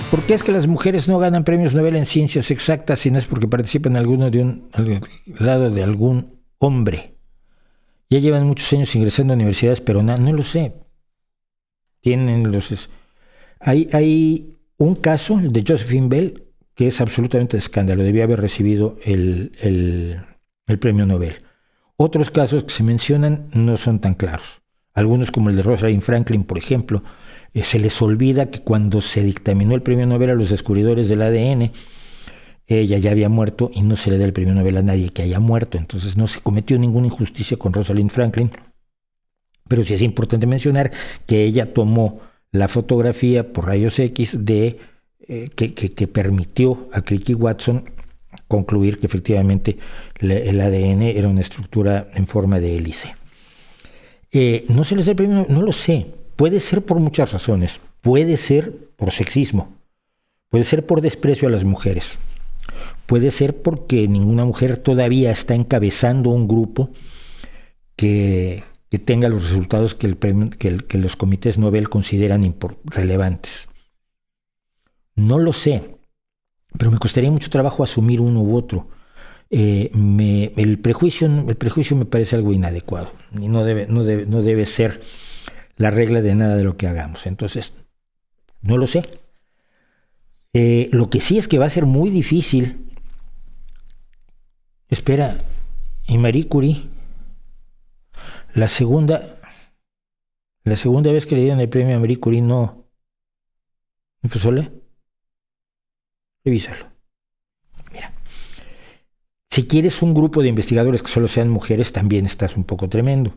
¿Por qué es que las mujeres no ganan premios Nobel en ciencias exactas si no es porque participan en alguno al lado de algún hombre? Ya llevan muchos años ingresando a universidades, pero no lo sé. Hay un caso, el de Josephine Bell, que es absolutamente de escándalo. Debía haber recibido el premio Nobel. Otros casos que se mencionan no son tan claros. Algunos, como el de Rosalind Franklin, por ejemplo, se les olvida que cuando se dictaminó el premio Nobel a los descubridores del ADN, ella ya había muerto y no se le da el premio Nobel a nadie que haya muerto. Entonces no se cometió ninguna injusticia con Rosalind Franklin, pero sí es importante mencionar que ella tomó la fotografía por rayos X que permitió a Crick y Watson concluir que efectivamente el ADN era una estructura en forma de hélice. No se les da el premio, no lo sé. Puede ser por muchas razones. Puede ser por sexismo. Puede ser por desprecio a las mujeres. Puede ser porque ninguna mujer todavía está encabezando un grupo que tenga los resultados que los comités Nobel consideran relevantes. No lo sé, pero me costaría mucho trabajo asumir uno u otro. El prejuicio me parece algo inadecuado y no debe ser la regla de nada de lo que hagamos. Entonces, no lo sé. Lo que sí es que va a ser muy difícil. Espera, y Marie Curie, la segunda vez que le dieron el premio a Marie Curie, ¿no fue sola? Revísalo. Mira, si quieres un grupo de investigadores que solo sean mujeres, también estás un poco tremendo.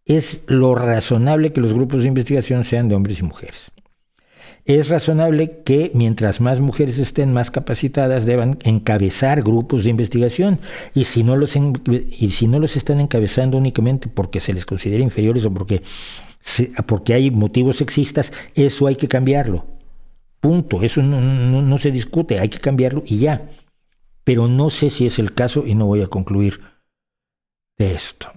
Es lo razonable que los grupos de investigación sean de hombres y mujeres. Es razonable que mientras más mujeres estén más capacitadas deban encabezar grupos de investigación, y si no los están encabezando únicamente porque se les considera inferiores o porque hay motivos sexistas, eso hay que cambiarlo. Punto. Eso no se discute, hay que cambiarlo y ya. Pero no sé si es el caso y no voy a concluir de esto.